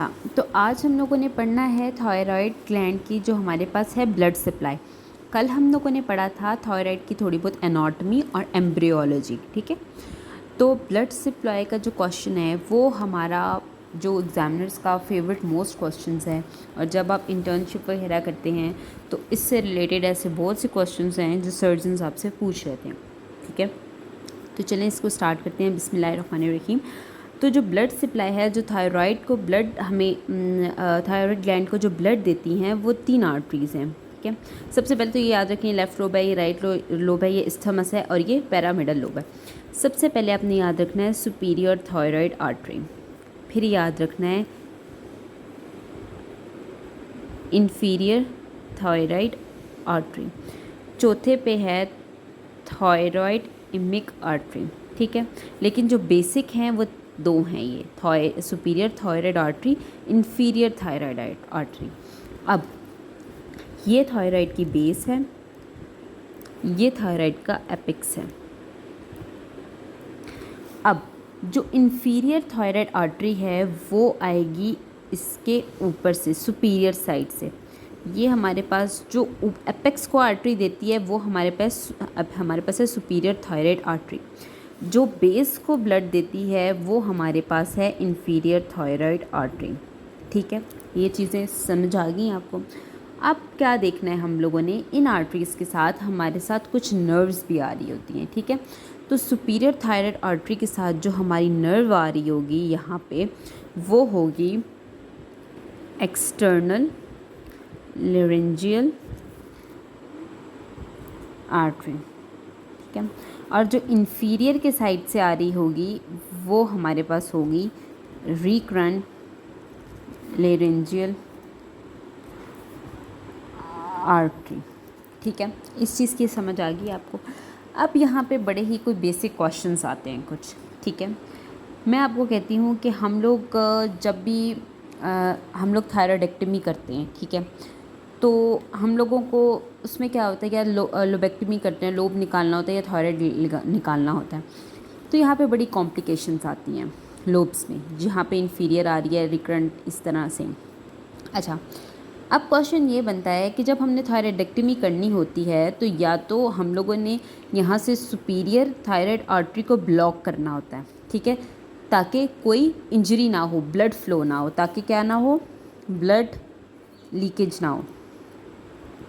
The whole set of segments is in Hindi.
हाँ, तो आज हम लोगों ने पढ़ना है थायराइड ग्लैंड की जो हमारे पास है ब्लड सप्लाई। कल हम लोगों ने पढ़ा था थायराइड की थोड़ी बहुत एनाटॉमी और एम्ब्रियोलॉजी, ठीक है। तो ब्लड सप्लाई का जो क्वेश्चन है वो हमारा जो एग्जामिनर्स का फेवरेट मोस्ट क्वेश्चंस है, और जब आप इंटर्नशिप वगैरह करते हैं तो इससे रिलेटेड ऐसे बहुत से क्वेश्चंस हैं जो सर्जन्स आपसे पूछ रहे थे, ठीक है। तो चलें इसको स्टार्ट करते हैं। बिस्मिल्लाहिर्रहमानिर्रहीम। तो जो ब्लड सप्लाई है, जो थायराइड को ब्लड हमें थायराइड ग्लैंड को जो ब्लड देती हैं वो 3 आर्टरीज़ हैं, ठीक है। सबसे पहले तो ये याद रखें, लेफ़्ट लोब है, ये राइट लोब है, ये इस्थमस है और ये पैरामिडल लोब है। सबसे पहले आपने याद रखना है सुपीरियर थायराइड आर्टरी, फिर याद रखना है इन्फीरियर थायराइड आर्टरी, चौथे पे है थायराइड इमिक आर्टरी, ठीक है। लेकिन जो बेसिक हैं वो दो हैं, ये superior thyroid artery, inferior thyroid artery. अब ये थायराइड की बेस है, ये थायराइड का एपिक्स है। अब जो इन्फीरियर थायराइड आर्टरी है वो आएगी इसके ऊपर से, सुपीरियर साइड से। ये हमारे पास जो एपेक्स को आर्टरी देती है वो हमारे पास है सुपीरियर थायराइड आर्टरी। जो बेस को ब्लड देती है वो हमारे पास है इन्फीरियर थायराइड आर्टरी, ठीक है। ये चीज़ें समझ आ गई आपको। अब क्या देखना है हम लोगों ने, इन आर्टरीज़ के साथ हमारे साथ कुछ नर्व्स भी आ रही होती हैं, ठीक है। तो सुपीरियर थायराइड आर्टरी के साथ जो हमारी नर्व आ रही होगी यहाँ पे, वो होगी एक्सटर्नल लेरेंजियल आर्टरी, ठीक है। और जो इन्फीरियर के साइड से आ रही होगी वो हमारे पास होगी रिकरेंट लेरेंजियल आर्टरी, ठीक है। इस चीज़ की समझ आ गई आपको। अब यहाँ पे बड़े ही कोई बेसिक क्वेश्चंस आते हैं कुछ, ठीक है। मैं आपको कहती हूँ कि हम लोग जब भी हम लोग थायराइडेक्टमी करते हैं, ठीक है, तो हम लोगों को उसमें क्या होता है, क्या लोबेक्टमी करते हैं, लोब निकालना होता है या थायराइड निकालना होता है। तो यहाँ पे बड़ी कॉम्प्लिकेशंस आती हैं लोब्स में, जहाँ पे इन्फीरियर आ रही है, रिकरेंट, इस तरह से। अच्छा, अब क्वेश्चन ये बनता है कि जब हमने थायराइडेक्टमी करनी होती है तो या तो हम लोगों ने यहाँ से सुपीरियर थायराइड आर्टरी को ब्लॉक करना होता है, ठीक है, ताकि कोई इंजरी ना हो, ब्लड फ्लो ना हो, ताकि क्या ना हो, ब्लड लीकेज ना हो।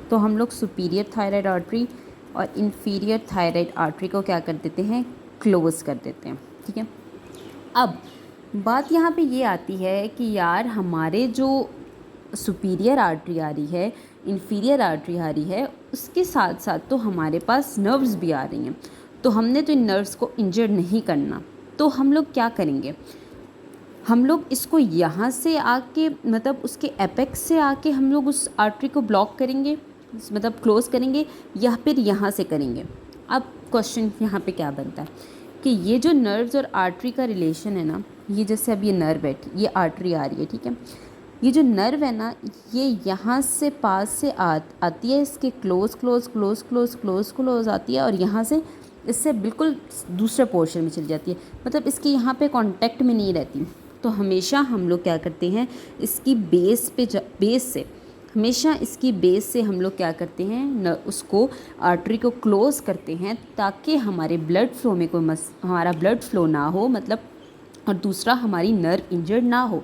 तो हम लोग सुपीरियर थायराइड आर्टरी और इन्फीरियर थायराइड आर्टरी को क्या कर देते हैं, क्लोज़ कर देते हैं, ठीक है। अब बात यहाँ पे ये आती है कि यार हमारे जो सुपीरियर आर्टरी आ रही है, इन्फीरियर आर्टरी आ रही है, उसके साथ साथ तो हमारे पास नर्व्स भी आ रही हैं। तो हमने तो इन नर्व्स को इंजर नहीं करना, तो हम लोग क्या करेंगे, हम लोग इसको यहाँ से आके, मतलब उसके एपेक्स से आके हम लोग उस आर्टरी को ब्लॉक करेंगे, मतलब क्लोज़ करेंगे, या फिर यहाँ से करेंगे। अब क्वेश्चन यहाँ पे क्या बनता है कि ये जो नर्व्स और आर्टरी का रिलेशन है ना, ये जैसे अब ये नर्व है, ये आर्टरी आ रही है, ठीक है, ये जो नर्व है ना, ये यहाँ से पास से आती है, इसके close close close close close close आती है, और यहाँ से इससे बिल्कुल दूसरे पोर्शन में चली जाती है, मतलब इसके यहाँ पे कांटेक्ट में नहीं रहती। तो हमेशा हम लोग क्या करते हैं, इसकी बेस से हमेशा इसकी बेस से हम लोग क्या करते हैं न, उसको आर्टरी को क्लोज़ करते हैं, ताकि हमारे ब्लड फ्लो में कोई हमारा ब्लड फ्लो ना हो, मतलब, और दूसरा हमारी नर्व इंजर्ड ना हो।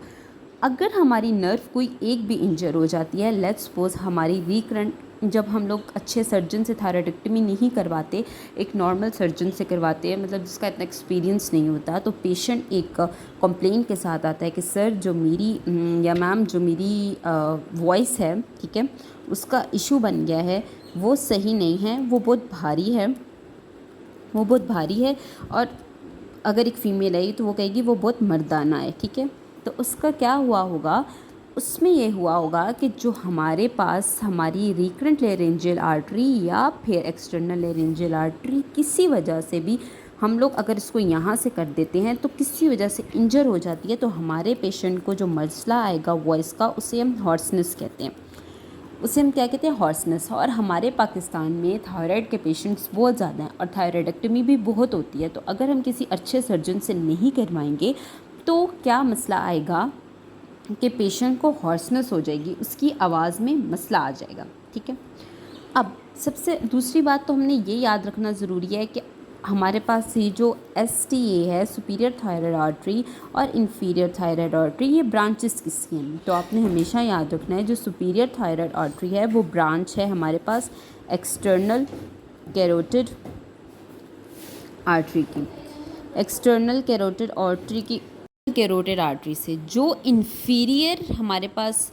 अगर हमारी नर्व कोई एक भी इंजर हो जाती है, लेट्स सपोज हमारी रिकरेंट, जब हम लोग अच्छे सर्जन से थायराइडेक्टमी नहीं करवाते, एक नॉर्मल सर्जन से करवाते हैं, मतलब जिसका इतना एक्सपीरियंस नहीं होता, तो पेशेंट एक कंप्लेन के साथ आता है कि सर जो मेरी या मैम जो मेरी वॉइस है, ठीक है, उसका इशू बन गया है, वो सही नहीं है, वो बहुत भारी है, और अगर एक फ़ीमेल आई तो वो कहेगी वो बहुत मर्दाना है, ठीक है। तो उसका क्या हुआ होगा, उसमें ये हुआ होगा कि जो हमारे पास हमारी रिकरेंट लेरेंजियल आर्टरी या फिर एक्सटर्नल लेरेंजियल आर्टरी किसी वजह से भी हम लोग अगर इसको यहाँ से कर देते हैं तो किसी वजह से इंजर हो जाती है, तो हमारे पेशेंट को जो मसला आएगा वॉइस का, उसे हम हॉर्सनेस कहते हैं, उसे हम क्या कहते हैं, हॉर्सनेस। और हमारे पाकिस्तान में थायराइड के पेशेंट्स बहुत ज़्यादा हैं और थायराइडेक्टमी भी बहुत होती है। तो अगर हम किसी अच्छे सर्जन से नहीं करवाएंगे तो क्या मसला आएगा कि पेशेंट को हॉर्सनेस हो जाएगी, उसकी आवाज़ में मसला आ जाएगा। ठीक है। अब सबसे दूसरी बात तो हमने ये याद रखना ज़रूरी है कि हमारे पास ये जो STA है, सुपीरियर थायराइड आर्टरी और इन्फीरियर थायराइड आर्टरी, ये ब्रांचेस किसकी हैं? तो आपने हमेशा याद रखना है जो सुपीरियर थायराइड आर्टरी है वो ब्रांच है हमारे पास एक्सटर्नल कैरोटिड आर्टरी की, एक्सटर्नल कैरोटिड आर्टरी की, कैरोटिड आर्टरी से। जो इन्फीरियर हमारे पास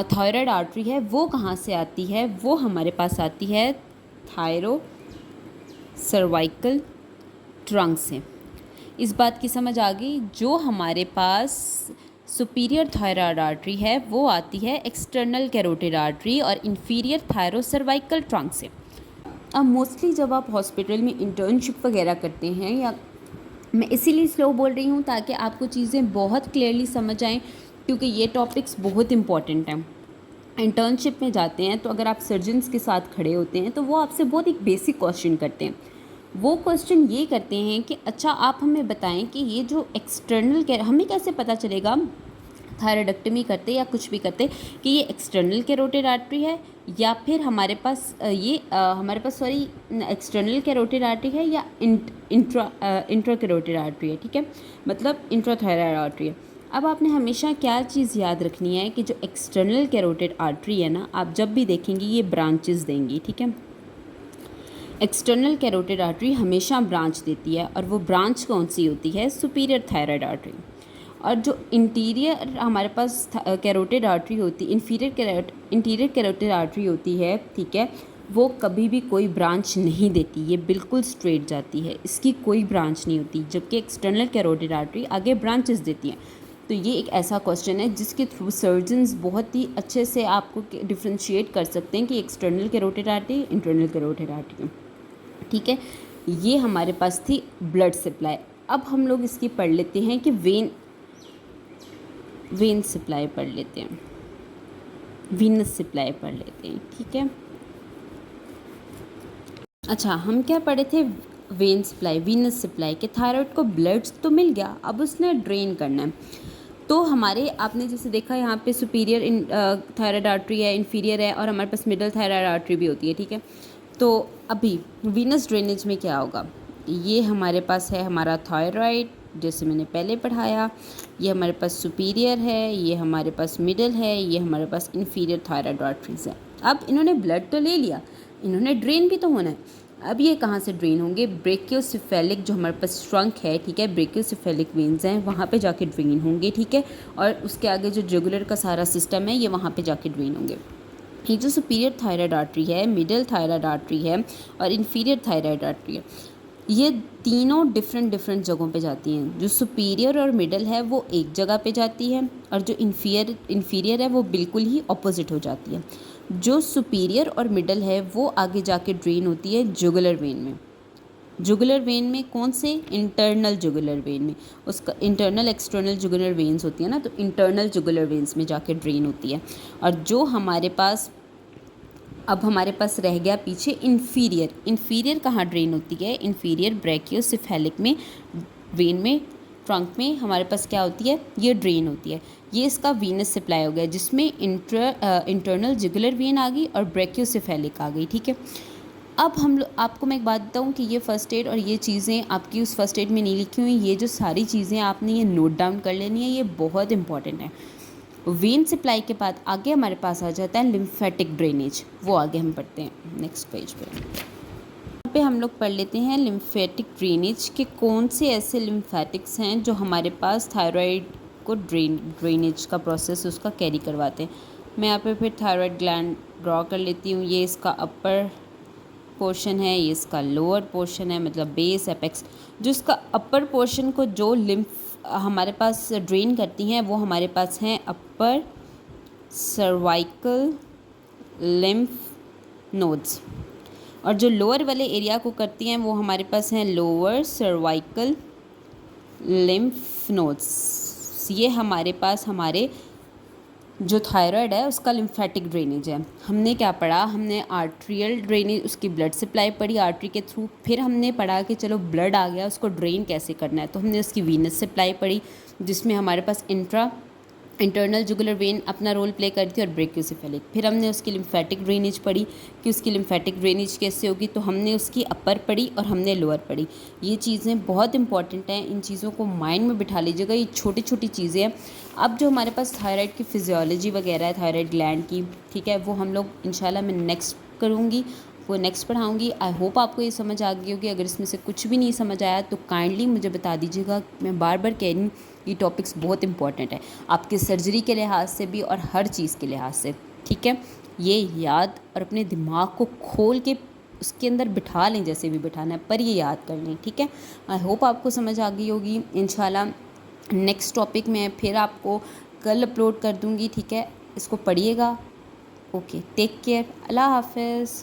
थायराइड आर्टरी है वो कहाँ से आती है? वो हमारे पास आती है थायरो सर्वाइकल ट्रंक से। इस बात की समझ आ गई? जो हमारे पास सुपीरियर थायराइड आर्टरी है वो आती है एक्सटर्नल कैरोटिड आर्टरी और इन्फीरियर थायरो सर्वाइकल ट्रंक से। अब मोस्टली जब आप हॉस्पिटल में इंटर्नशिप वगैरह करते हैं, या मैं इसीलिए स्लो बोल रही हूँ ताकि आपको चीज़ें बहुत क्लियरली समझ आएँ, क्योंकि ये टॉपिक्स बहुत इंपॉर्टेंट हैं। इंटर्नशिप में जाते हैं तो अगर आप सर्जन्स के साथ खड़े होते हैं तो वो आपसे बहुत एक बेसिक क्वेश्चन करते हैं। वो क्वेश्चन ये करते हैं कि अच्छा आप हमें बताएं कि ये जो एक्सटर्नल कैर, हमें कैसे पता चलेगा थायराइडेक्टमी करते या कुछ भी करते कि ये एक्सटर्नल कैरोटिड आर्टरी है या फिर हमारे पास एक्सटर्नल कैरोटिड आर्टरी है या इंट्रा कैरोटिड आर्टरी है। ठीक है, मतलब इंट्राथायराइड आर्टरी है। अब आपने हमेशा क्या चीज़ याद रखनी है कि जो एक्सटर्नल कैरोटिड आर्टरी है ना, आप जब भी देखेंगे ये ब्रांचेस देंगी। ठीक है, एक्सटर्नल कैरोटिड आर्टरी हमेशा ब्रांच देती है और वो ब्रांच कौन सी होती है? Superior thyroid artery. और जो इंटीरियर हमारे पास कैरोटिड आर्टरी होती, इंटीरियर कैरोटिड आर्टरी होती है, ठीक है, वो कभी भी कोई ब्रांच नहीं देती, ये बिल्कुल स्ट्रेट जाती है, इसकी कोई ब्रांच नहीं होती। जबकि एक्सटर्नल कैरोटिड आर्टरी आगे ब्रांचेस देती हैं। तो ये एक ऐसा क्वेश्चन है जिसके थ्रू सर्जन्स बहुत ही अच्छे से आपको डिफ्रेंशिएट कर सकते हैं कि external carotid artery, internal carotid artery. ठीक है, ये हमारे पास थी ब्लड सप्लाई। अब हम लोग इसकी पढ़ लेते हैं कि वेन सप्लाई पढ़ लेते हैं, वीनस सप्लाई पढ़ लेते हैं। ठीक है, अच्छा हम क्या पढ़े थे? वेन सप्लाई, वीनस सप्लाई के थायराइड को ब्लड तो मिल गया, अब उसने ड्रेन करना है। तो हमारे आपने जैसे देखा यहाँ पे सुपीरियर थायराइड आर्टरी है, इन्फीरियर है और हमारे पास मिडल थायराइड आर्टरी भी होती है। ठीक है, तो अभी वीनस ड्रेनेज में क्या होगा? ये हमारे पास है हमारा थायराइड, जैसे मैंने पहले पढ़ाया, ये हमारे पास सुपीरियर है, ये हमारे पास मिडल है, ये हमारे पास इन्फीरियर थायराइड आर्टरीज है। अब इन्होंने ब्लड तो ले लिया, इन्होंने ड्रेन भी तो होना है। अब ये कहाँ से ड्रेन होंगे? ब्रेकियोसेफेलिक जो हमारे पास ट्रंक है, ठीक है, ब्रेकियोसेफेलिक वेन्स हैं, वहाँ पे जाके ड्रेन होंगे। ठीक है, और उसके आगे जो जुगुलर का सारा सिस्टम है ये वहाँ पे जाके ड्रेन होंगे। ये जो सुपीरियर थायराइड आर्टरी है, मिडल थायराइड आर्टरी है और इन्फीरियर थायराइड आर्टरी है, ये तीनों डिफरेंट जगहों पे जाती हैं। जो सुपीरियर और मिडल है वो एक जगह पे जाती है और जो इन्फीरियर है वो बिल्कुल ही ऑपोजिट हो जाती है। जो सुपीरियर और मिडल है वो आगे जाके ड्रेन होती है जुगुलर वेन में। जुगुलर वेन में कौन से? इंटरनल जुगुलर वेन में। उसका इंटरनल एक्सटर्नल जुगुलर वेन्स होती है ना, तो इंटरनल जुगुलर वेन्स में जाके ड्रेन होती है। और जो हमारे पास अब हमारे पास रह गया पीछे इन्फीरियर कहाँ ड्रेन होती है? इन्फीरियर ब्रैकियोसेफेलिक में वेन में, ट्रंक में हमारे पास क्या होती है? ये ड्रेन होती है। ये इसका वीनस सप्लाई हो गया जिसमें इंटरनल जुगुलर वेन आ गई और ब्रैकियोसेफेलिक आ गई। ठीक है, अब आपको मैं एक बात बताऊँ कि ये फ़र्स्ट एड और ये चीज़ें आपकी उस फर्स्ट एड में नहीं लिखी हुई, ये जो सारी चीज़ें आपने ये नोट डाउन कर लेनी है, ये बहुत इंपॉर्टेंट है। वेन सप्लाई के बाद आगे हमारे पास आ जाता है लिम्फेटिक ड्रेनेज, वो आगे हम पढ़ते हैं नेक्स्ट पेज पे। यहाँ पे हम लोग पढ़ लेते हैं लिम्फेटिक ड्रेनेज के कौन से ऐसे लिम्फेटिक्स हैं जो हमारे पास थायराइड को ड्रेनेज का प्रोसेस उसका कैरी करवाते हैं। मैं यहाँ पे फिर थायराइड ग्लैंड ड्रॉ कर लेती हूँ। ये इसका अपर पोर्शन है, ये इसका लोअर पोर्शन है, मतलब बेस एपेक्स। जो इसका अपर पोर्शन को जो लिम्फ हमारे पास ड्रेन करती हैं वो हमारे पास हैं अपर सर्वाइकल लिम्फ नोड्स, और जो लोअर वाले एरिया को करती हैं वो हमारे पास हैं लोअर सर्वाइकल लिम्फ नोड्स। ये हमारे पास हमारे जो थायराइड है उसका लिम्फेटिक ड्रेनेज है। हमने क्या पढ़ा? हमने आर्ट्रियल ड्रेनेज, उसकी ब्लड सप्लाई पढ़ी आर्टरी के थ्रू। फिर हमने पढ़ा कि चलो ब्लड आ गया, उसको ड्रेन कैसे करना है, तो हमने उसकी वीनस सप्लाई पढ़ी जिसमें हमारे पास इंट्रा इंटरनल जुगुलर वेन अपना रोल प्ले करती है और ब्रेकियोसेफेलिक। फिर हमने उसकी लिम्फेटिक ड्रेनेज पढ़ी कि उसकी लिम्फेटिक ड्रेनेज कैसे होगी, तो हमने उसकी अपर पढ़ी और हमने लोअर पढ़ी। ये चीज़ें बहुत इंपॉर्टेंट हैं, इन चीज़ों को माइंड में बिठा लीजिएगा, ये छोटी छोटी चीज़ें हैं। अब जो हमारे पास थायराइड की फिजियोलॉजी वगैरह है, थायराइड ग्लैंड की, ठीक है, वो हम लोग इंशाल्लाह मैं नेक्स्ट करूँगी, वो नेक्स्ट पढ़ाऊँगी। आई होप आपको ये समझ आ गई होगी। अगर इसमें से कुछ भी नहीं समझ आया तो काइंडली मुझे बता दीजिएगा। मैं बार बार कह रही हूँ, ये टॉपिक्स बहुत इंपॉर्टेंट है आपके सर्जरी के लिहाज से भी और हर चीज़ के लिहाज से, ठीक है। ये याद और अपने दिमाग को खोल के उसके अंदर बिठा लें, जैसे भी बिठाना है, पर ये याद कर लें, ठीक है। आई होप आपको समझ आ गई होगी। इंशाल्लाह नेक्स्ट टॉपिक मैं फिर आपको कल अपलोड कर दूँगी, ठीक है। इसको पढ़िएगा। ओके, टेक केयर, अल्लाह हाफ़िज़।